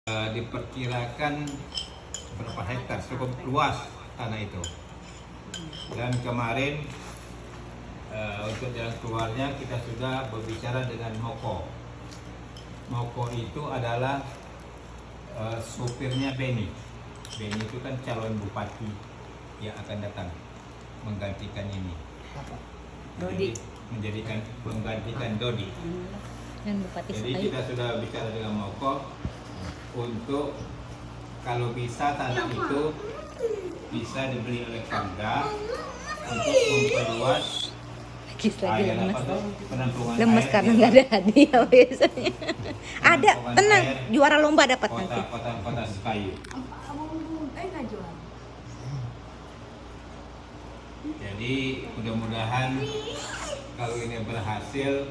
Diperkirakan berapa hektar, cukup luas tanah itu. Dan kemarin untuk jalan keluarnya kita sudah berbicara dengan Moko. Moko itu adalah supirnya Beni. Beni itu kan calon bupati yang akan datang menggantikan ini. Dodi. Menggantikan Dodi. Dan Bupati Jadi Sekayu. kita sudah bicara dengan Moko untuk kalau bisa tanah itu bisa dibeli oleh Pemda untuk memperluas Lagi lemes. penampungan Lemes air karena di nggak ada hadiah biasanya. Ada, penampungan tenang. air Juara lomba dapat nanti. kota Sekayu. Nggak jual. Jadi mudah-mudahan kalau ini berhasil,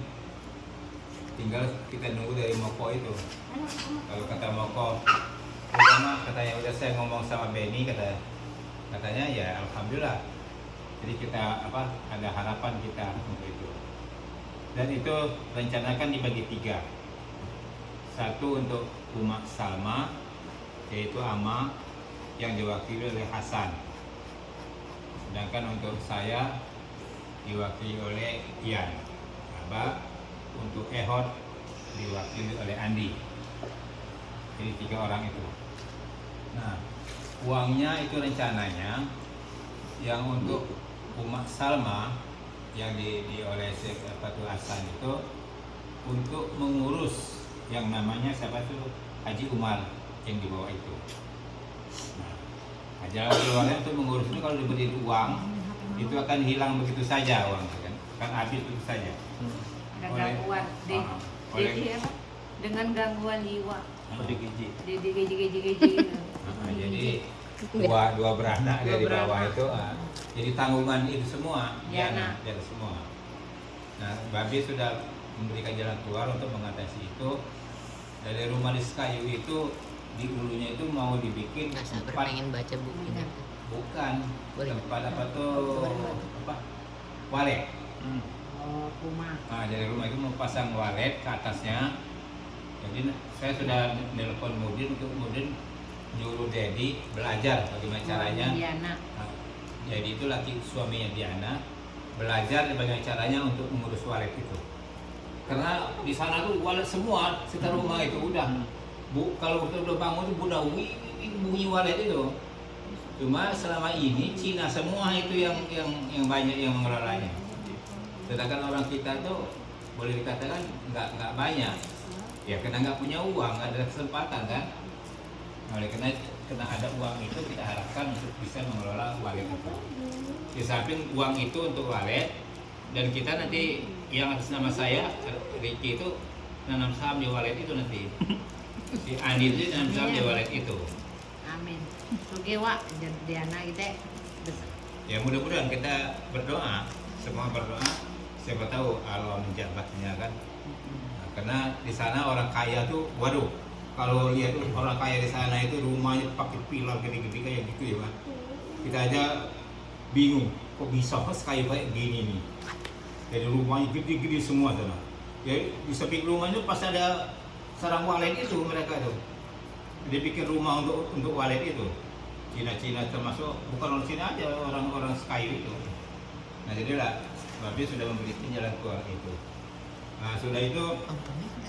tinggal kita nunggu dari Moko itu. Kalau kata Moko, katanya udah saya ngomong sama Beni, katanya ya alhamdulillah. Jadi kita ada harapan kita untuk itu. Dan itu rencanakan dibagi 3. Satu untuk Umak Salma, yaitu Ama yang diwakili oleh Hasan. Sedangkan untuk saya diwakili oleh Ian. Untuk Ehod diwakili oleh Andi. Jadi 3 orang itu. Nah, uangnya itu rencananya yang untuk Umak Salma yang oleh Batu Hasan itu untuk mengurus yang namanya siapa tuh Haji Umar yang di bawah itu. Nah, jalan keluarnya untuk mengurus itu kalau diberi uang itu akan hilang begitu saja uang kan habis begitu saja. Ada gangguan dengan gangguan jiwa. DGJ. Jadi dua beranak dari bawah itu, jadi tanggungan itu semua Diana semua. Nah, Babi sudah memberikan jalan keluar untuk mengatasi itu. Dari rumah di Sekayu itu di hulunya itu mau dibikin tempat, pengen baca bukunya. bukan Boleh. tempat walet. Rumah. Nah, dari rumah itu mau pasang walet ke atasnya. Jadi saya sudah nelpon Mudin untuk nyuruh Dedi belajar bagaimana caranya. Diana. Nah, jadi itu laki suaminya Diana belajar bagaimana caranya untuk mengurus walet itu. Karena di sana tuh walet semua sekitar rumah itu udah. Kalau udah bangun itu udah bunyi walet itu. Cuma selama ini Cina semua itu yang banyak yang mengelolanya. Sedangkan orang kita tuh boleh dikatakan nggak banyak. Ya karena nggak punya uang, nggak ada kesempatan kan. Nah, oleh karena ada uang itu kita harapkan untuk bisa mengelola walet itu. Di samping uang itu untuk walet, dan kita nanti yang atas nama saya Ricky itu nanam saham di walet itu nanti. Si Andi itu nanam saham di walet itu. Amin. Sugewa Diana kita. Ya mudah-mudahan kita berdoa, semua berdoa. Siapa tahu Allah menjabatnya kan. Nah, karena di sana orang kaya tuh, waduh, kalau lihat orang kaya di sana itu rumahnya pakai pilar gede-gede kayak gitu ya kan. Kita aja bingung, kok bisa kayak gini nih. Jadi rumahnya gede-gede semua sana. Ya di samping rumahnya pas ada sarang walet itu mereka tuh. Dia bikin rumah untuk walet itu. Cina-Cina termasuk, bukan orang Cina aja, orang-orang Sekayu itu. Nah jadilah Babi sudah memberikan jalan keluar itu. Nah sudah itu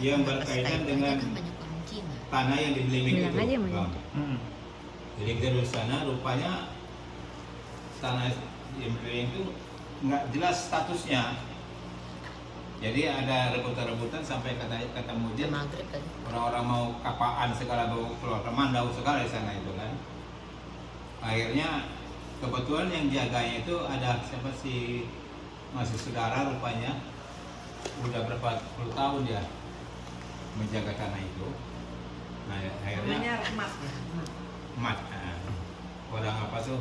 yang berkaitan dengan tanah yang dibeli itu. Jadi kita dari sana rupanya tanah yang dibeli itu nggak jelas statusnya. Jadi ada rebutan-rebutan sampai kata Mudin orang-orang mau kapaan segala mau keluar Mandau segala di sana itu kan. Akhirnya kebetulan yang jaganya itu ada siapa sih masih saudara rupanya udah berapa puluh tahun dia menjaga tanah itu. Nah akhirnya Mat, orang apa tuh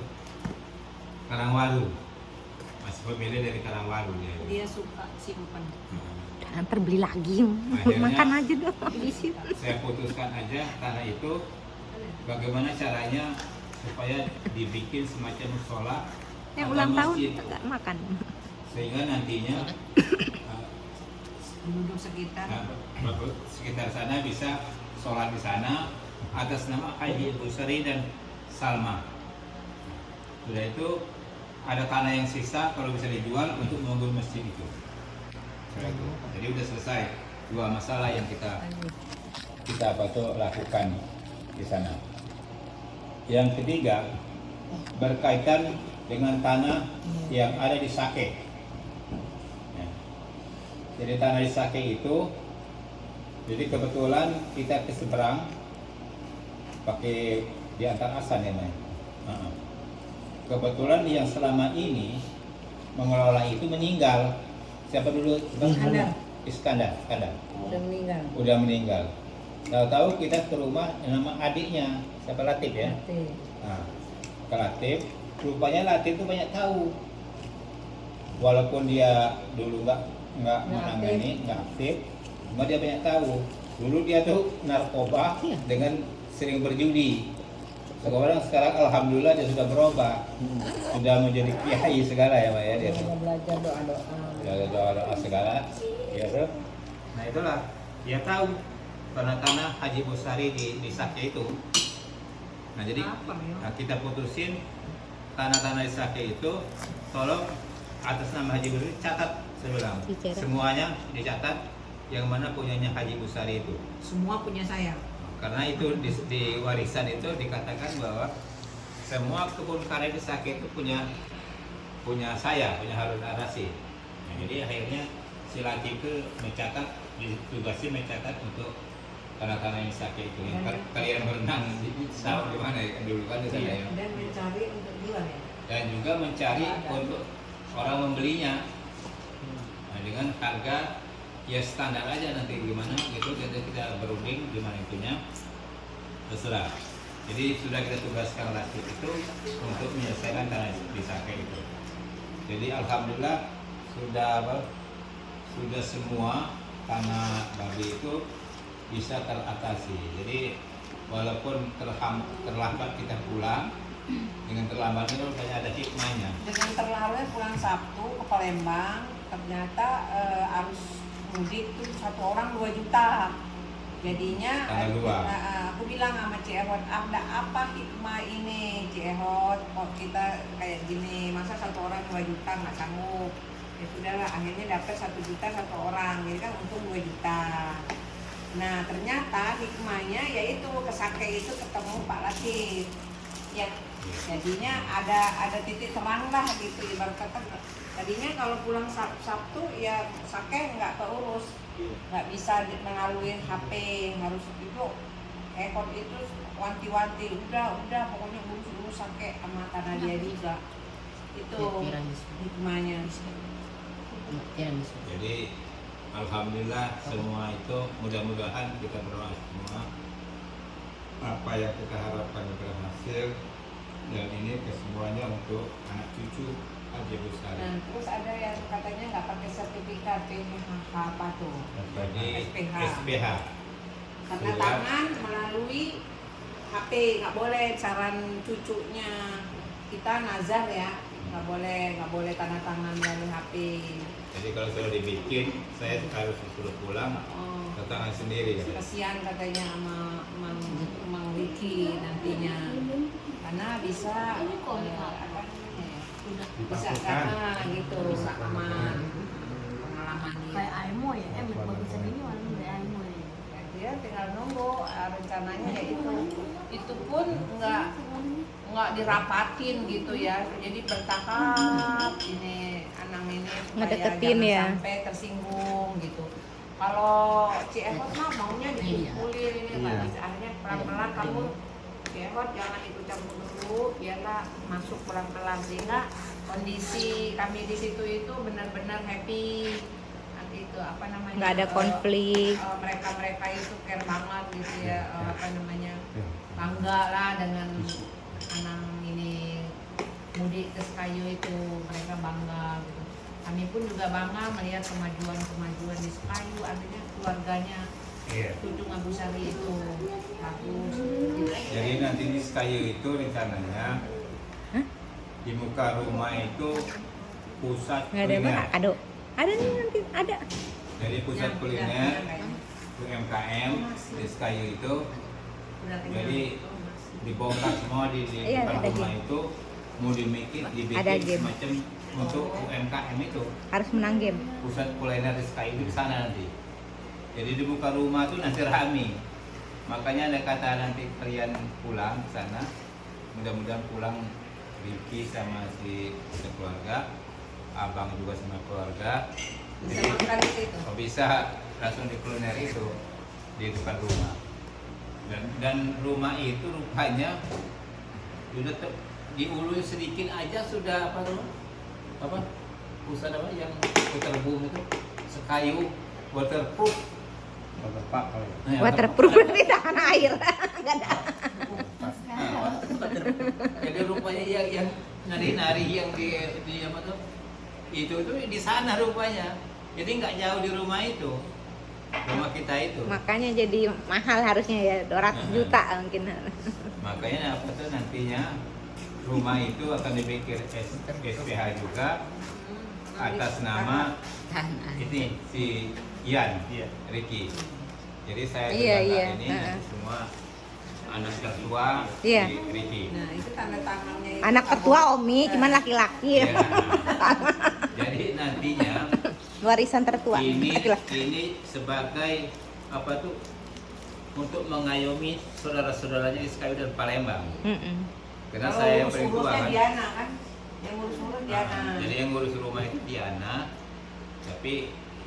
Karangwalu, masih pemilik dari Karangwalu dia Suka simpan. Ntar beli lagi, makan aja dong di situ. Saya putuskan aja tanah itu bagaimana caranya supaya dibikin semacam musola Yang atau ulang tahun masjid, nggak makan. sehingga nantinya Penduduk sekitar. sekitar sana bisa sholat di sana atas nama Haji Busari dan Salma. Sudah itu ada tanah yang sisa kalau bisa dijual untuk membangun masjid itu. Sudah itu. Jadi udah selesai dua masalah yang kita lakukan di sana. Yang ketiga berkaitan dengan tanah yang ada di Sake. Ya. Jadi tanah di Sake itu, jadi kebetulan kita ke seberang pakai di antar asan ya, Mai. Kebetulan yang selama ini mengelola itu meninggal. Siapa dulu? Iskandar. Udah meninggal. Tahu-tahu kita ke rumah nama adiknya, siapa, Latif ya? Nah, ke Latif, rupanya Latif itu banyak tahu. Walaupun dia dulu nggak menangani, nggak aktif, cuma dia banyak tahu. Dulu dia tuh narkoba dengan sering berjudi. Sekarang alhamdulillah dia sudah berubah, sudah menjadi kiai segala ya, Pak ya. Dia belajar doa segala, ya tuh. Nah itulah dia tahu tanah-tanah Haji Busari di Sake itu. Nah jadi kita putusin tanah-tanah di Sake itu, tolong atas nama Haji Busari catat sebelah. Semuanya dicatat yang mana punyanya Haji Busari itu. Semua punya saya. Karena itu di warisan itu dikatakan bahwa semua kebun karet di Sake itu punya saya, punya Harun Ar-Rasyid. Nah, jadi akhirnya si Latif itu ditugasin mencatat untuk tanah-tanah yang Sake itu. Kalian berenang di sawah di mana ya dulu kan di sana ya. Dan mencari untuk jual ya. Dan juga mencari untuk orang membelinya. Nah, dengan harga ya standar aja, nanti gimana gitu kita berunding gimana itunya terserah. Jadi sudah kita tugaskan Latif itu untuk menyelesaikan tanah di Sake itu. Jadi alhamdulillah sudah semua tanah babi itu bisa teratasi. Jadi walaupun terlambat kita pulang, dengan terlambat itu banyak ada hikmahnya. Dengan terlalu pulang Sabtu ke Palembang, ternyata harus mudik tuh satu orang 2 juta. Jadinya aku bilang sama Cik Ehot, ada apa hikmah ini Cik Ehot, kok kita kayak gini, masa satu orang 2 juta nggak sanggup. Ya sudahlah, akhirnya dapat 1 juta satu orang, jadi kan untung 2 juta. Nah ternyata hikmahnya yaitu ke Sake itu ketemu Pak Latif ya, jadinya ada titik terang lah gitu, ibarat kata. Tadinya kalau pulang Sabtu ya Sake nggak keurus, nggak bisa melalui HP, harus itu ekor itu wanti-wanti, udah pokoknya urus Sake sama tanah dia juga. Itu hikmahnya. Jadi alhamdulillah semua itu mudah-mudahan kita berdoa semua apa yang kita harapkan berhasil, dan ini kesemuanya untuk anak cucu Haji Busari. Nah, terus ada yang katanya nggak pakai sertifikat PHK apa tuh? Jadi SPH. Tanda tangan melalui HP, nggak boleh saran cucunya. Kita nazar ya, nggak boleh tanda tangan melalui HP. Jadi kalau sudah dibikin, saya harus suruh pulang, tanda tangan sendiri. Kasihan katanya sama Mang Riki nantinya, karena bisa bisa karena gitu aman pengalaman Kayak Aimo ya, bagusan ini warna kayak Aimo ya. dia tinggal nunggu rencananya ya itu pun nggak dirapatin gitu ya, jadi bertahap ini anak ini Ngedeketin jangan ya, sampai tersinggung gitu. Kalau Ciehot mah maunya dipukulin ini kan, akhirnya pelan-pelan kamu Ciehot jangan ikut campur dulu, biarlah masuk pelan-pelan sehingga kondisi kami di situ itu benar-benar happy. Nanti itu apa namanya? nggak ada konflik. Mereka itu care banget gitu ya, apa namanya? Bangga lah dengan anak ini mudik ke Sekayu itu, mereka bangga gitu. Kami pun juga bangga melihat kemajuan di Sekayu, artinya keluarganya Tudung Abu Sari itu bagus. Jadi nanti di Sekayu itu rencananya di muka rumah itu pusat Nggak ada kuliner. apa? Ada nih nanti ada. Jadi pusat kuliner UMKM di Sekayu itu udah kenyang. Jadi Oh, masih. dibongkar semua di Iya, depan ada rumah game. itu, mau dibikin Ada game. semacam untuk UMKM itu, Harus menang game. pusat kuliner Sky itu di sana nanti. Jadi di muka rumah tuh nanti rame. Makanya ada kata nanti kalian pulang ke sana, mudah-mudahan pulang Ricky sama si keluarga, abang juga sama keluarga. Bisa Jadi makan di situ. kalau bisa langsung di kuliner itu di depan rumah. Dan rumah itu rupanya udah diulur sedikit aja sudah apa pusat apa yang waterboom itu sekayu waterproof. Waterpark kali ya. Waterproof di tahan air. Enggak ada. Jadi rupanya yang nari-nari yang di apa tuh itu di sana rupanya. Jadi nggak jauh di rumah itu, rumah kita itu. Makanya jadi mahal harusnya ya 200 juta mungkin. Makanya apa tuh nantinya rumah itu akan dibikin SPH juga atas nama ini si Ian, Iya. Ricky. Jadi saya Iya, tetangga iya. ini Heeh. semua anak tertua Iya. si Ricky. Nah, itu tanda tangannya itu Anak nggak tertua boleh. Omi, cuman laki-laki. Ya. Jadi nantinya Warisan tertua ini laki-laki. sebagai apa tuh untuk mengayomi saudara-saudaranya di Sekayu dan Palembang. Mm-mm. Karena Kalau saya yang paling tua urus-urusnya kan. Diana kan, yang urus-urus Diana. Jadi yang ngurus rumah itu Diana, tapi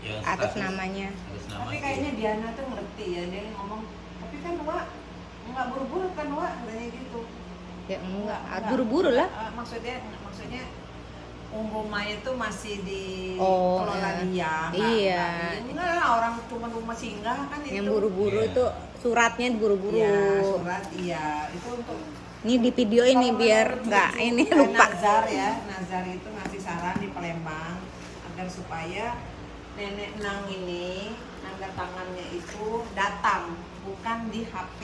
yang Atas status- namanya. atas nama Tapi si- kayaknya Diana tuh ngerti ya, dia ngomong, tapi kan Wak nggak buru-buru kan Wak, katanya gitu. Ya enggak, buru-buru lah. Maksudnya rumah itu masih di Oh, kelola dia. iya. Enggak lah, orang cuma rumah singgah kan itu. Yang buru-buru Iya. itu suratnya buru-buru. Iya, surat iya. Itu untuk Ini di video ini kalau biar menurut nggak cucu, ini lupa. Nazar ya, Nazar itu ngasih saran di Palembang agar supaya nenek Nang ini tanda tangannya itu datang, bukan di HP.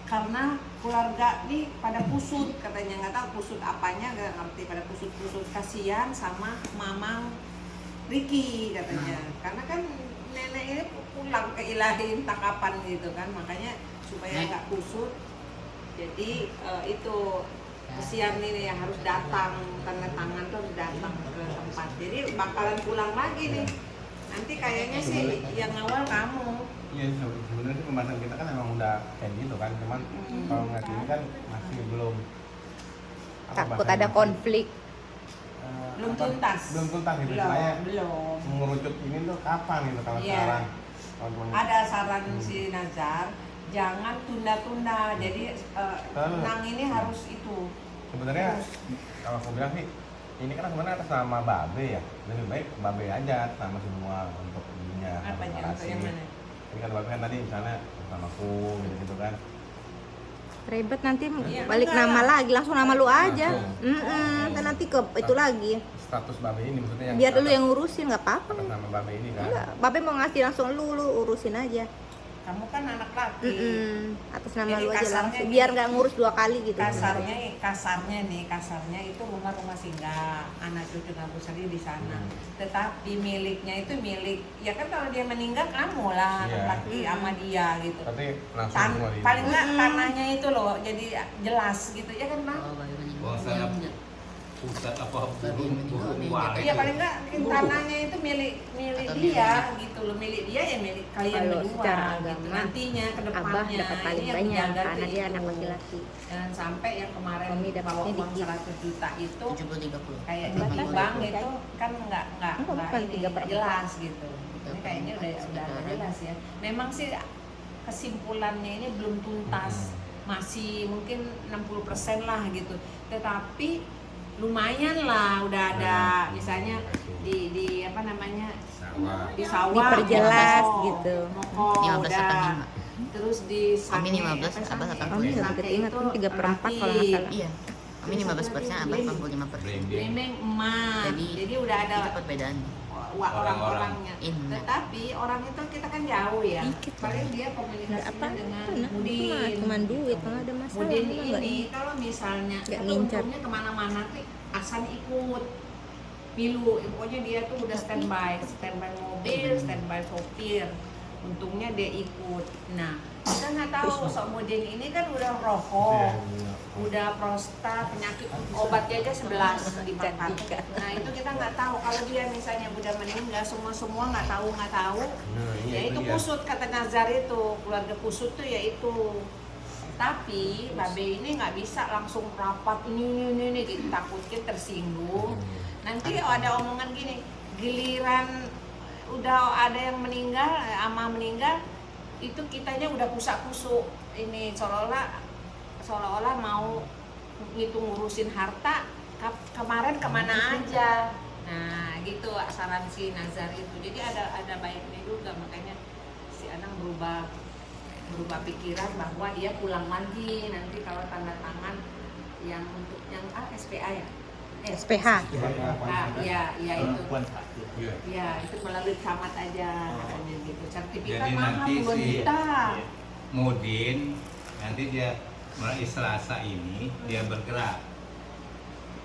Karena keluarga nih pada kusut katanya, nggak tahu kusut apanya, nggak ngerti, pada kusut-kusut, kasihan sama mamang Ricky katanya. Karena kan nenek ini pulang ke Ilahi entah kapan gitu kan, makanya supaya nggak kusut. Jadi itu kesian ini yang harus datang, tanda tangan tuh harus datang ke tempat. Jadi bakalan pulang lagi nih. Nanti kayaknya sih yang awal kamu. Iya, sebenarnya sih pembahasan kita kan emang udah kayak gitu kan, cuman kalau ngeliat ini kan masih belum Takut bahasanya, ada masih, konflik. Belum apa, tuntas. belum tuntas gitu, Belum, saya belum. mengerucut ini tuh kapan gitu kalau Iya. sekarang teman-teman. Ada saran si Nazar, jangan tunda-tunda. Jadi Nang ini harus itu. Sebenarnya kalau aku bilang sih ini kan sebenarnya atas nama Babe ya, lebih baik Babe aja atas nama semua untuk ininya. Apa deklarasi. contoh yang mana? Ini kan Babe kan tadi misalnya namaku gitu kan. Ribet nanti Iya, balik enggak nama lah. lagi, langsung nama lu aja. Langsung. Dan nanti ke itu lagi. Status Babe ini maksudnya yang Biar dulu atas- yang ngurusin nggak apa-apa. atas nama Babe ini kan. Enggak, Babe mau ngasih langsung lu urusin aja. Kamu kan anak laki. Atas nama Jadi lu aja kasarnya langsung. gini. Biar nggak ngurus 2 kali gitu. Kasarnya itu rumah singgah, anak cucu Nabu Sari di sana. Tetapi miliknya itu milik, ya kan kalau dia meninggal kamu lah, anak Iya. laki sama dia gitu. Tapi langsung semua di Paling nggak tanahnya itu loh, jadi jelas gitu ya kan Bang? Kalau saya pusat apa burung uang Iya paling nggak tanahnya itu milik dia gitu loh, milik dia ya milik kalian Kalau berdua secara gitu. agama, Nantinya ke Abah depannya dapat paling ini yang banyak menjaga karena tuh dia itu. anak laki-laki. Jangan sampai yang kemarin Kami dapatnya bawa uang dikit. 100 juta itu 70-30. kayak Enggak, di kan? bank Enggak. itu kan nggak bukan ini 3/4. nggak jelas gitu. Ini 3/4 kayaknya udah sekitaran. jelas ya. Memang sih kesimpulannya ini belum tuntas, masih mungkin 60% lah gitu. Tetapi lumayan lah udah ada misalnya di apa namanya sawah. di sawah Diperjelas moko, gitu. moko 15 udah. apa 5? Terus di Kami Sange, 15, apa Abah Sange? 80. Kami lebih Sange ingat itu kan 3/4 kalau nggak salah. Iya. Kami 15%, Abah 85%. Blending. Memang emas. Jadi, Jadi udah ada Itu perbedaannya. orang-orangnya. Iya. Tetapi orang itu kita kan jauh ya. Dikit. Paling dia Nggak komunikasinya apa dengan itu mah Mudin. cuman duit, nggak ada masalah. Mudin mah nggak ini kalau misalnya Nggak itu ngincar. untungnya kemana-mana tuh Asan ikut pilu, pokoknya dia tuh udah standby mobil, standby sopir. Untungnya dia ikut. Nah, kita nggak tahu Sokmudin ini kan udah rokok, udah prostat, penyakit obatnya aja 11 dicatat. Nah itu kita nggak tahu kalau dia misalnya udah meninggal semua nggak tahu. Ya itu kusut kata Nazar itu, keluarga kusut tuh ya itu. Tapi Babe ini nggak bisa langsung rapat ini gitu, takutnya tersinggung. Nanti ada omongan gini, giliran udah ada yang meninggal, ama meninggal, itu kitanya udah kusak-kusuk ini seolah-olah mau ngurusin harta kemarin kemana aja. Nah gitu saran si Nazar itu. Jadi ada baiknya juga, makanya si Anang berubah pikiran bahwa dia pulang lagi nanti kalau tanda tangan yang untuk yang SPA ya. SPH. Nah, ya itu. Ya, itu melalui camat aja katanya gitu. Sertifikat Jadi mahal nanti 2 si juta. Mudin nanti dia mulai Selasa ini dia bergerak.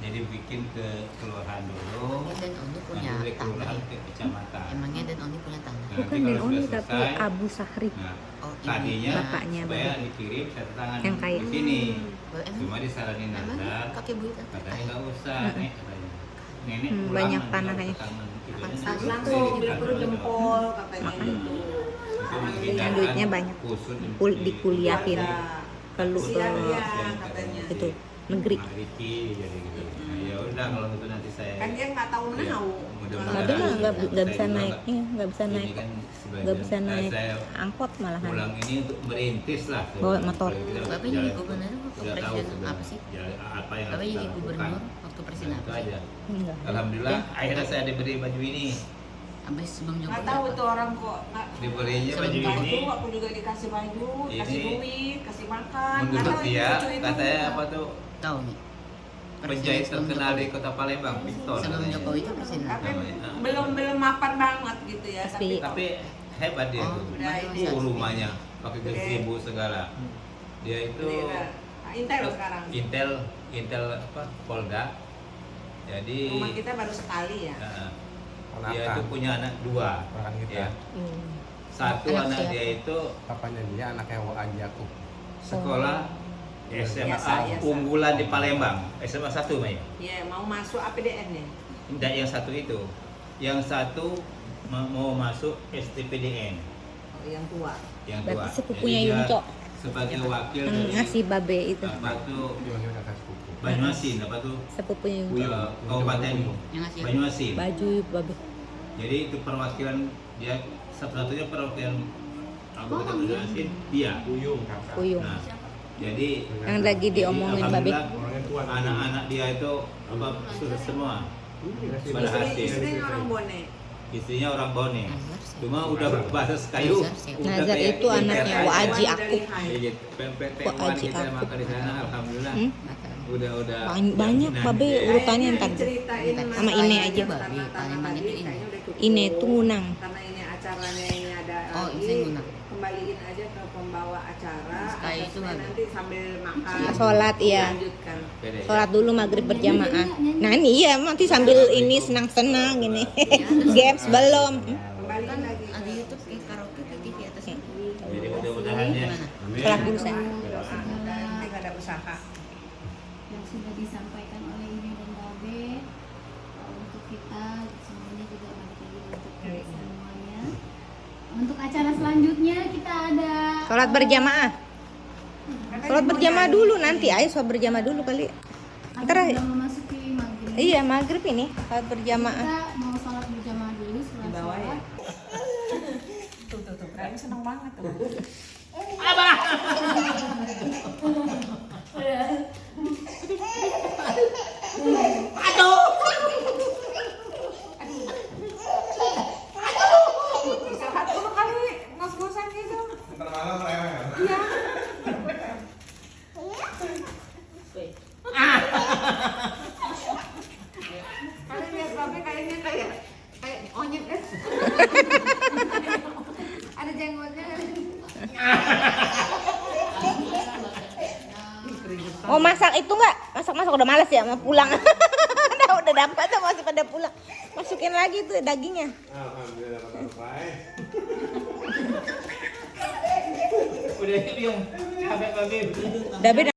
Jadi bikin ke kelurahan dulu. Dan Oni punya Nanti dari kelurahan tanah. ke kecamatan. Emangnya Dan Oni punya tanah? Nah, Bukan nanti kalau Den Oni sudah tapi selesai, Abu Sahri. nah, Oh, ini. tadinya Bapaknya supaya Babe. dikirim satu tangan Yang kaya. di sini. Emang? Cuma disaranin Emang Nazar, kakek buyut apa? katanya nggak usah, Nek, katanya. Nenek Hmm, pulang banyak nanti tanah kalau kayaknya. tangan tidurnya Langsung Langsung di beli kantor gitu. jempol katanya gitu. Itu Yang memindahkan duitnya banyak. kusut Dikuliahin ke lu ke Kasihan dia katanya. itu negeri. Riki jadi gitu. Nah, ya udah kalau gitu nanti saya. Kan dia nggak tahu Ya, nahu. mudah-mudahan Babe mah nggak saya bisa juga naiknya, nggak bisa ini naik, kan sebagian- nggak bisa naik saya angkot malahan. pulang ini untuk merintis lah. Bawa motor. Kita Bapak jalan- jadi gubernur waktu udah tahu presiden sebenarnya apa sih? jalan apa yang Bapak harus jadi kita gubernur lakukan. waktu presiden Nah, itu apa sih? aja. Enggak. Alhamdulillah akhirnya saya diberi baju ini. Abis sebelum Nggak Jokowi tahu apa? tuh orang kok nggak. Diberinya baju Sebelum ini. Itu aku juga dikasih baju, kasih Ini duit, kasih makan. menurut Karena dia cucu itu katanya apa tuh Tahu nih. penjahit Sebelum terkenal di Jokowi. kota Palembang, Victor. Sebelum katanya. Jokowi itu presiden. Tapi Namanya. belum mapan banget gitu ya. SBY. Tapi hebat dia Oh, tuh. udah ini. Rumahnya pakai gazebo segala. Dia itu Intel sekarang. Intel apa? Polda. Jadi Rumah kita baru sekali ya. dia itu punya anak 2. Ponakan kita. Ya. Hmm. Satu Anak anak siapa? dia itu Papanya dia anaknya Aji aku. sekolah SMA Biasa. unggulan di Palembang. SMA 1 Maya. Ya mau masuk APDN ya. Tidak yang satu itu. Yang satu mau masuk STPDN. Oh, yang tua. Yang Berarti tua. sepupunya Jadi dia Yunco. sebagai wakil Yang dari ngasih Babe itu. apa tuh Dipanggil kakak sepupu. Banyuasin apa tuh Sepupunya Yunco. kabupaten Yang ngasih apa? Banyuasin. Baju Babe. Jadi itu perwakilan dia satu-satunya perwakilan kabupaten Banyuasin dia. Uyung kakak. Uyung. Nah, jadi Yang lagi diomongin Babe. alhamdulillah, anak-anak dia itu apa sukses semua. Pada hasil. Istrinya orang Bone. Istrinya orang Bone. Nazar sih. Cuma udah bahasa kayu. Nazar itu anaknya Waji aku. PMPT Waji kita aku. makan di sana alhamdulillah. Hmm? Udah Banyak Babe urutannya ntar. Ceritain Sama ini aja. Palembang itu ini. Ini tuh ngunang. Karena ini acaranya ini ada Oh, lagi, ini ngundang. kembaliin aja ke pembawa acara. Sekali itu Atasnya bagus. nanti sambil makan. Sholat, iya. Lanjutkan. Sholat dulu maghrib berjamaah. Nah ini ya nanti sambil ini senang-senang gini. Gaps belum. Kembaliin lagi. Ada YouTube kayak karaoke ke TV atas ini. Jadi mudah-mudahan ya. Gimana? Sholat dulu saya. Nanti nggak ada usaha. yang sudah disampaikan oleh Ini dan Babe untuk kita semuanya juga balik lagi untuk kita semuanya. Untuk acara selanjutnya kita ada Sholat berjamaah. Sholat berjamaah dulu nanti. Ayo sholat berjamaah dulu kali. Ntar sudah memasuki maghrib. iya maghrib ini sholat berjamaah. Kita mau sholat berjamaah dulu setelah Di bawah ya. sholat. Tuh. Kayaknya seneng banget tuh. Istirahat dulu kali, ngos-ngosan gitu. Ntar malam rewel. Iya. Kali lihat Babe kayaknya kayak onyet kan? Ada jenggotnya. Mau masak itu nggak? Masak udah males ya mau pulang. udah dapat tuh masih pada pulang. Masukin lagi tuh dagingnya. Alhamdulillah dapat apa? Udah bilang capek babe. Dabe